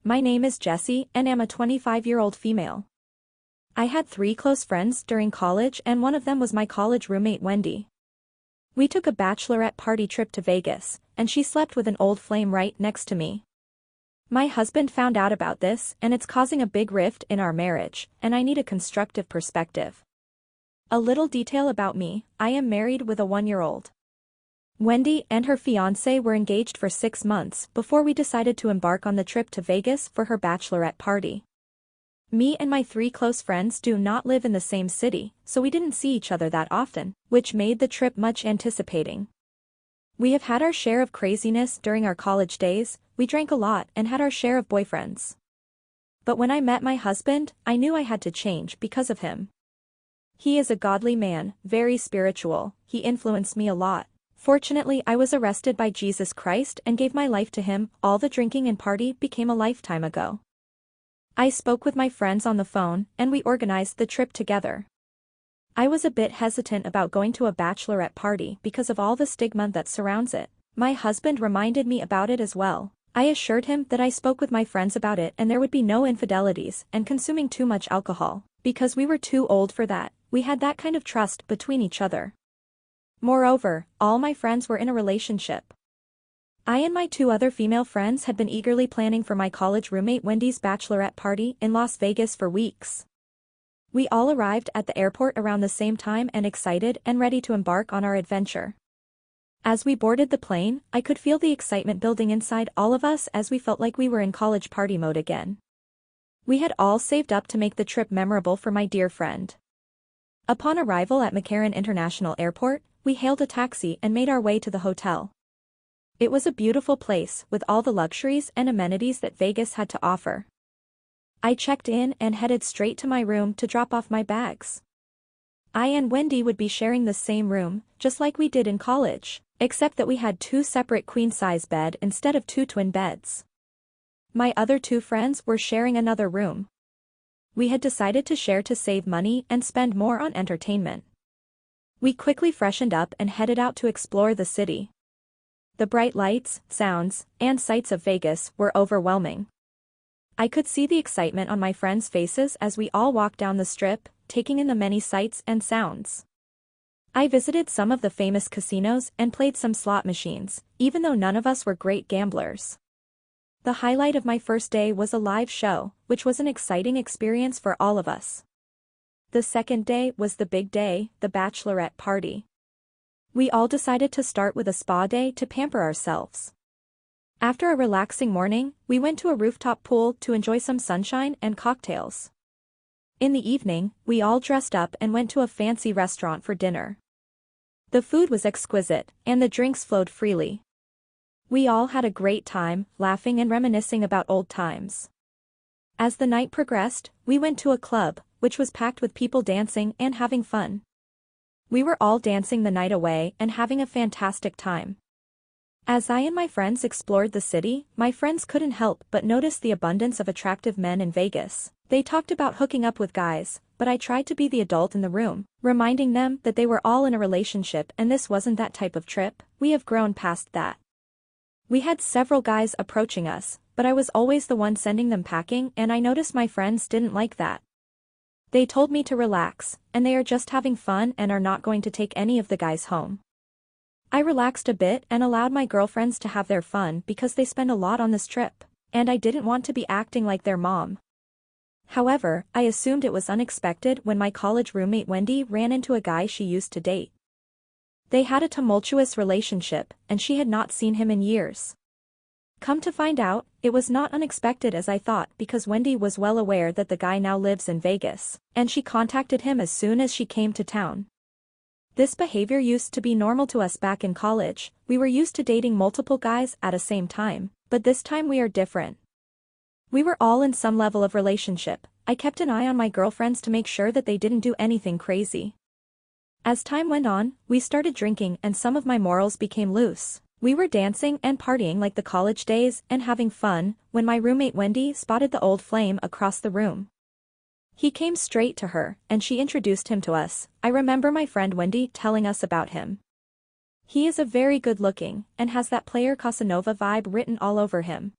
My name is Jessie and am a 25-year-old female. I had 3 close friends during college and one of them was my college roommate Wendy. We took a bachelorette party trip to Vegas, and she slept with an old flame right next to me. My husband found out about this and it's causing a big rift in our marriage, and I need a constructive perspective. A little detail about me: I am married with a 1-year-old. Wendy and her fiancé were engaged for 6 months before we decided to embark on the trip to Vegas for her bachelorette party. Me and my 3 close friends do not live in the same city, so we didn't see each other that often, which made the trip much anticipating. We have had our share of craziness during our college days. We drank a lot and had our share of boyfriends. But when I met my husband, I knew I had to change because of him. He is a godly man, very spiritual. He influenced me a lot. Fortunately, I was arrested by Jesus Christ and gave my life to him. All the drinking and party became a lifetime ago. I spoke with my friends on the phone and we organized the trip together. I was a bit hesitant about going to a bachelorette party because of all the stigma that surrounds it. My husband reminded me about it as well. I assured him that I spoke with my friends about it and there would be no infidelities and consuming too much alcohol, because we were too old for that. We had that kind of trust between each other. Moreover, all my friends were in a relationship. I and my 2 other female friends had been eagerly planning for my college roommate Wendy's bachelorette party in Las Vegas for weeks. We all arrived at the airport around the same time and excited and ready to embark on our adventure. As we boarded the plane, I could feel the excitement building inside all of us as we felt like we were in college party mode again. We had all saved up to make the trip memorable for my dear friend. Upon arrival at McCarran International Airport, we hailed a taxi and made our way to the hotel. It was a beautiful place with all the luxuries and amenities that Vegas had to offer. I checked in and headed straight to my room to drop off my bags. I and Wendy would be sharing the same room, just like we did in college, except that we had 2 separate queen-size beds instead of 2 twin beds. My other 2 friends were sharing another room. We had decided to share to save money and spend more on entertainment. We quickly freshened up and headed out to explore the city. The bright lights, sounds, and sights of Vegas were overwhelming. I could see the excitement on my friends' faces as we all walked down the strip, taking in the many sights and sounds. I visited some of the famous casinos and played some slot machines, even though none of us were great gamblers. The highlight of my first day was a live show, which was an exciting experience for all of us. The second day was the big day, the bachelorette party. We all decided to start with a spa day to pamper ourselves. After a relaxing morning, we went to a rooftop pool to enjoy some sunshine and cocktails. In the evening, we all dressed up and went to a fancy restaurant for dinner. The food was exquisite, and the drinks flowed freely. We all had a great time, laughing and reminiscing about old times. As the night progressed, we went to a club, which was packed with people dancing and having fun. We were all dancing the night away and having a fantastic time. As I and my friends explored the city, my friends couldn't help but notice the abundance of attractive men in Vegas. They talked about hooking up with guys, but I tried to be the adult in the room, reminding them that they were all in a relationship and this wasn't that type of trip. We have grown past that. We had several guys approaching us, but I was always the one sending them packing, and I noticed my friends didn't like that. They told me to relax, and they are just having fun and are not going to take any of the guys home. I relaxed a bit and allowed my girlfriends to have their fun because they spend a lot on this trip, and I didn't want to be acting like their mom. However, I assumed it was unexpected when my college roommate Wendy ran into a guy she used to date. They had a tumultuous relationship, and she had not seen him in years. Come to find out, it was not unexpected as I thought because Wendy was well aware that the guy now lives in Vegas, and she contacted him as soon as she came to town. This behavior used to be normal to us back in college. We were used to dating multiple guys at a same time, but this time we are different. We were all in some level of relationship. I kept an eye on my girlfriends to make sure that they didn't do anything crazy. As time went on, we started drinking and some of my morals became loose. We were dancing and partying like the college days and having fun when my roommate Wendy spotted the old flame across the room. He came straight to her, and she introduced him to us. I remember my friend Wendy telling us about him. He is a very good looking, and has that player Casanova vibe written all over him.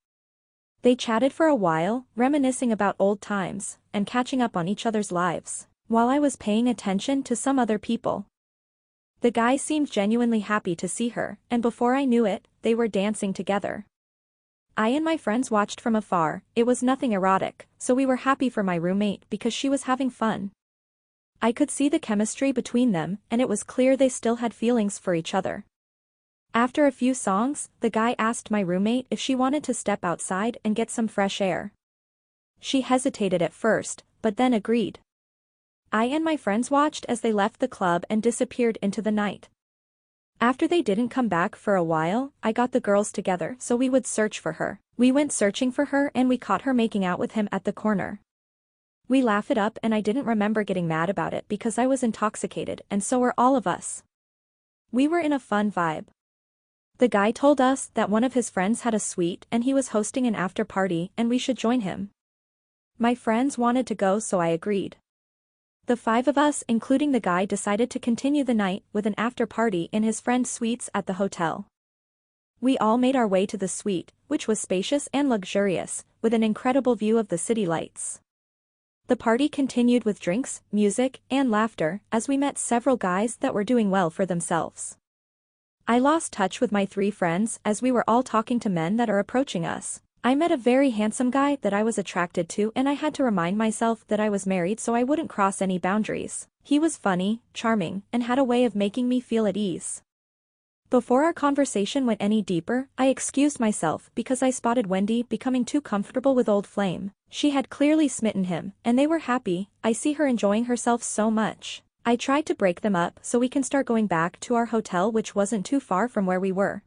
They chatted for a while, reminiscing about old times, and catching up on each other's lives, while I was paying attention to some other people. The guy seemed genuinely happy to see her, and before I knew it, they were dancing together. I and my friends watched from afar. It was nothing erotic, so we were happy for my roommate because she was having fun. I could see the chemistry between them, and it was clear they still had feelings for each other. After a few songs, the guy asked my roommate if she wanted to step outside and get some fresh air. She hesitated at first, but then agreed. I and my friends watched as they left the club and disappeared into the night. After they didn't come back for a while, I got the girls together so we would search for her. We went searching for her and we caught her making out with him at the corner. We laughed it up and I didn't remember getting mad about it because I was intoxicated and so were all of us. We were in a fun vibe. The guy told us that one of his friends had a suite and he was hosting an after party and we should join him. My friends wanted to go so I agreed. The 5 of us including the guy decided to continue the night with an after party in his friend's suites at the hotel. We all made our way to the suite, which was spacious and luxurious, with an incredible view of the city lights. The party continued with drinks, music, and laughter as we met several guys that were doing well for themselves. I lost touch with my 3 friends as we were all talking to men that are approaching us. I met a very handsome guy that I was attracted to and I had to remind myself that I was married so I wouldn't cross any boundaries. He was funny, charming, and had a way of making me feel at ease. Before our conversation went any deeper, I excused myself because I spotted Wendy becoming too comfortable with Old Flame. She had clearly smitten him, and they were happy. I see her enjoying herself so much. I tried to break them up so we can start going back to our hotel which wasn't too far from where we were.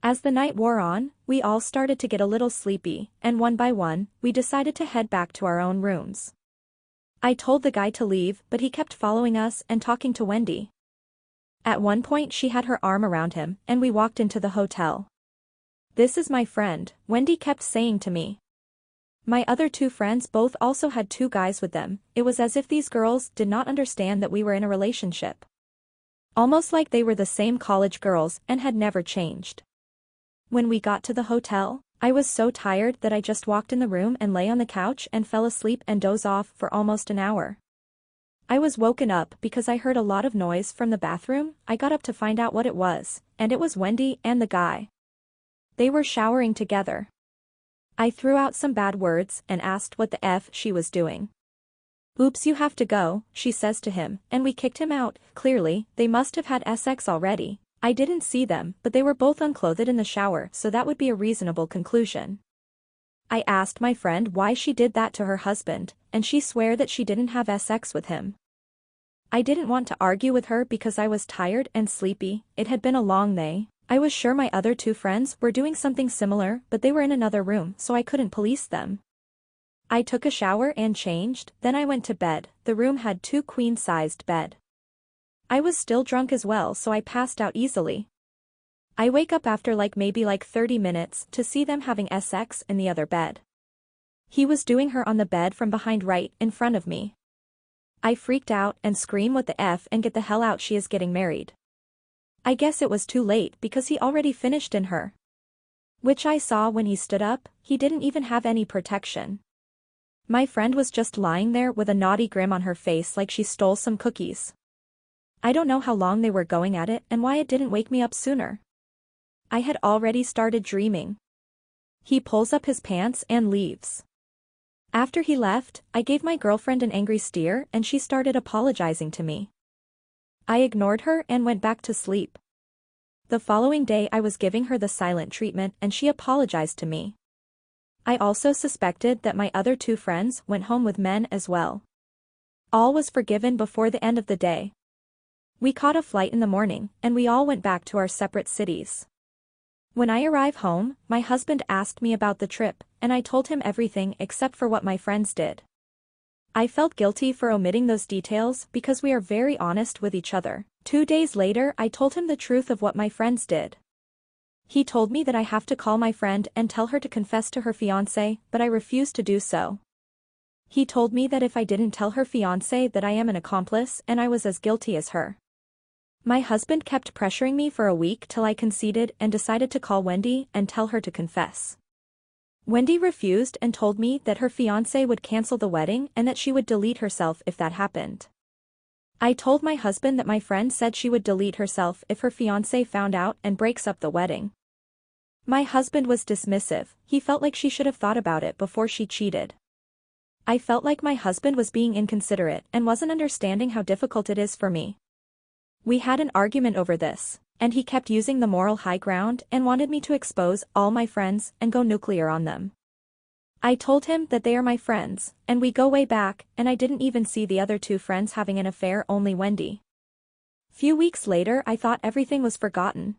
As the night wore on, we all started to get a little sleepy, and one by one, we decided to head back to our own rooms. I told the guy to leave but he kept following us and talking to Wendy. At one point she had her arm around him and we walked into the hotel. "This is my friend," Wendy kept saying to me. My other 2 friends both also had 2 guys with them. It was as if these girls did not understand that we were in a relationship. Almost like they were the same college girls and had never changed. When we got to the hotel, I was so tired that I just walked in the room and lay on the couch and fell asleep and dozed off for almost an hour. I was woken up because I heard a lot of noise from the bathroom. I got up to find out what it was, and it was Wendy and the guy. They were showering together. I threw out some bad words and asked what the F she was doing. "Oops, you have to go," she says to him, and we kicked him out. Clearly, they must have had sex already. I didn't see them, but they were both unclothed in the shower so that would be a reasonable conclusion. I asked my friend why she did that to her husband, and she swore that she didn't have sex with him. I didn't want to argue with her because I was tired and sleepy. It had been a long day. I was sure my other 2 friends were doing something similar but they were in another room so I couldn't police them. I took a shower and changed, then I went to bed. The room had 2 queen-sized beds. I was still drunk as well so I passed out easily. I wake up after maybe 30 minutes to see them having sex in the other bed. He was doing her on the bed from behind right in front of me. I freaked out and screamed what the F and get the hell out, she is getting married. I guess it was too late because he already finished in her. Which I saw when he stood up, he didn't even have any protection. My friend was just lying there with a naughty grin on her face like she stole some cookies. I don't know how long they were going at it and why it didn't wake me up sooner. I had already started dreaming. He pulls up his pants and leaves. After he left, I gave my girlfriend an angry stare and she started apologizing to me. I ignored her and went back to sleep. The following day I was giving her the silent treatment and she apologized to me. I also suspected that my other 2 friends went home with men as well. All was forgiven before the end of the day. We caught a flight in the morning and we all went back to our separate cities. When I arrived home, my husband asked me about the trip, and I told him everything except for what my friends did. I felt guilty for omitting those details because we are very honest with each other. 2 days later I told him the truth of what my friends did. He told me that I have to call my friend and tell her to confess to her fiancé, but I refused to do so. He told me that if I didn't tell her fiancé that I am an accomplice and I was as guilty as her. My husband kept pressuring me for a week till I conceded and decided to call Wendy and tell her to confess. Wendy refused and told me that her fiancé would cancel the wedding and that she would delete herself if that happened. I told my husband that my friend said she would delete herself if her fiancé found out and breaks up the wedding. My husband was dismissive. He felt like she should have thought about it before she cheated. I felt like my husband was being inconsiderate and wasn't understanding how difficult it is for me. We had an argument over this, and he kept using the moral high ground and wanted me to expose all my friends and go nuclear on them. I told him that they are my friends, and we go way back, and I didn't even see the other two friends having an affair, only Wendy. Few weeks later I thought everything was forgotten.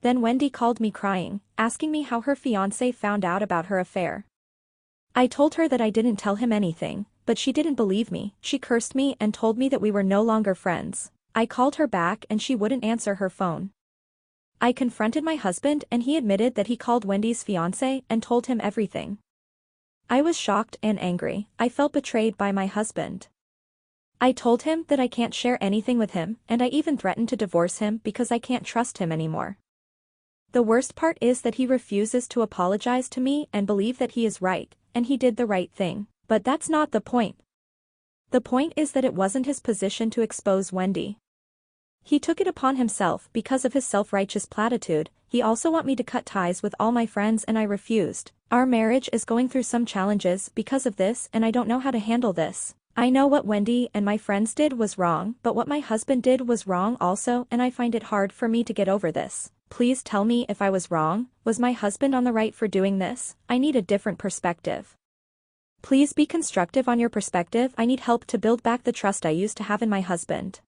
Then Wendy called me crying, asking me how her fiancé found out about her affair. I told her that I didn't tell him anything, but she didn't believe me. She cursed me and told me that we were no longer friends. I called her back and she wouldn't answer her phone. I confronted my husband and he admitted that he called Wendy's fiancé and told him everything. I was shocked and angry. I felt betrayed by my husband. I told him that I can't share anything with him, and I even threatened to divorce him because I can't trust him anymore. The worst part is that he refuses to apologize to me and believe that he is right, and he did the right thing. But that's not the point. The point is that it wasn't his position to expose Wendy. He took it upon himself because of his self-righteous platitude. He also want me to cut ties with all my friends and I refused. Our marriage is going through some challenges because of this and I don't know how to handle this. I know what Wendy and my friends did was wrong, but what my husband did was wrong also, and I find it hard for me to get over this. Please tell me if I was wrong. Was my husband on the right for doing this? I need a different perspective. Please be constructive on your perspective. I need help to build back the trust I used to have in my husband.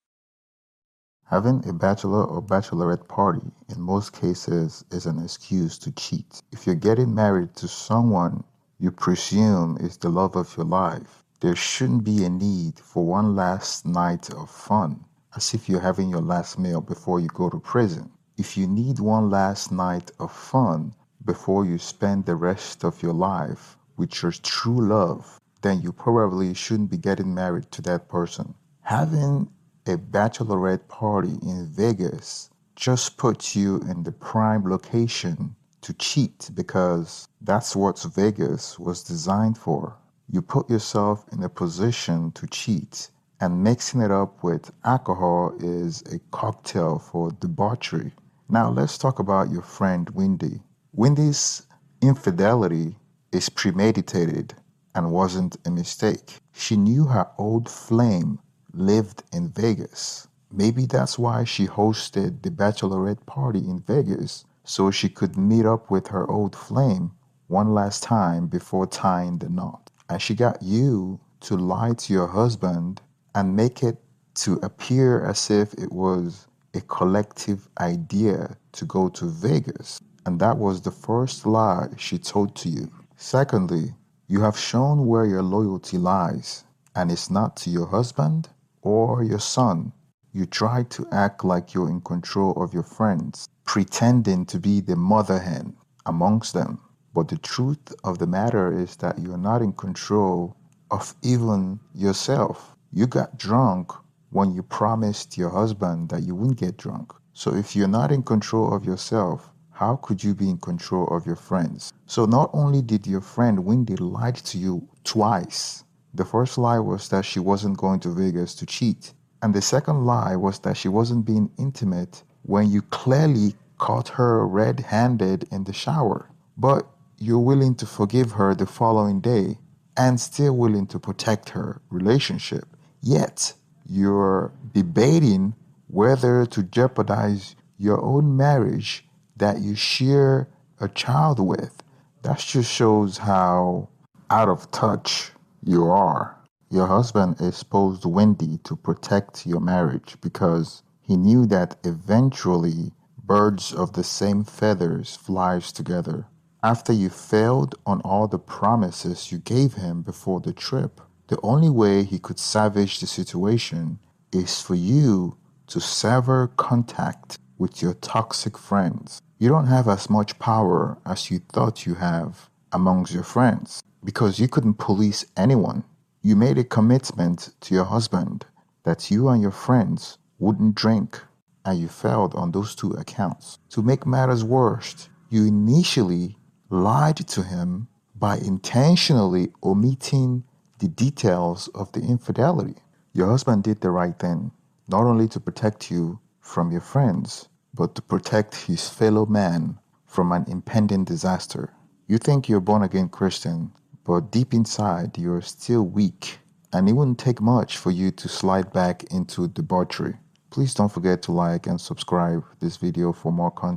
Having a bachelor or bachelorette party in most cases is an excuse to cheat. If you're getting married to someone you presume is the love of your life, there shouldn't be a need for one last night of fun, as if you're having your last meal before you go to prison. If you need one last night of fun before you spend the rest of your life with your true love, then you probably shouldn't be getting married to that person. Having a bachelorette party in Vegas just puts you in the prime location to cheat because that's what Vegas was designed for. You put yourself in a position to cheat, and mixing it up with alcohol is a cocktail for debauchery. Now let's talk about your friend Wendy. Wendy's infidelity is premeditated and wasn't a mistake. She knew her old flame lived in Vegas. Maybe that's why she hosted the bachelorette party in Vegas, so she could meet up with her old flame one last time before tying the knot. And she got you to lie to your husband and make it to appear as if it was a collective idea to go to Vegas. And that was the first lie she told to you. Secondly, you have shown where your loyalty lies, and it's not to your husband or your son. You try to act like you're in control of your friends, pretending to be the mother hen amongst them. But the truth of the matter is that you're not in control of even yourself. You got drunk when you promised your husband that you wouldn't get drunk. So if you're not in control of yourself, how could you be in control of your friends? So not only did your friend Wendy lie to you twice. The first lie was that she wasn't going to Vegas to cheat. And the second lie was that she wasn't being intimate when you clearly caught her red-handed in the shower. But you're willing to forgive her the following day and still willing to protect her relationship. Yet, you're debating whether to jeopardize your own marriage that you share a child with. That just shows how out of touch you are. Your husband exposed Wendy to protect your marriage because he knew that eventually birds of the same feathers flies together. After you failed on all the promises you gave him before the trip, the only way he could salvage the situation is for you to sever contact with your toxic friends. You don't have as much power as you thought you have amongst your friends because you couldn't police anyone. You made a commitment to your husband that you and your friends wouldn't drink, and you failed on those two accounts. To make matters worse, you initially lied to him by intentionally omitting the details of the infidelity. Your husband did the right thing, not only to protect you from your friends, but to protect his fellow man from an impending disaster. You think you're born again Christian, but deep inside you're still weak, and it wouldn't take much for you to slide back into debauchery. Please don't forget to like and subscribe this video for more content.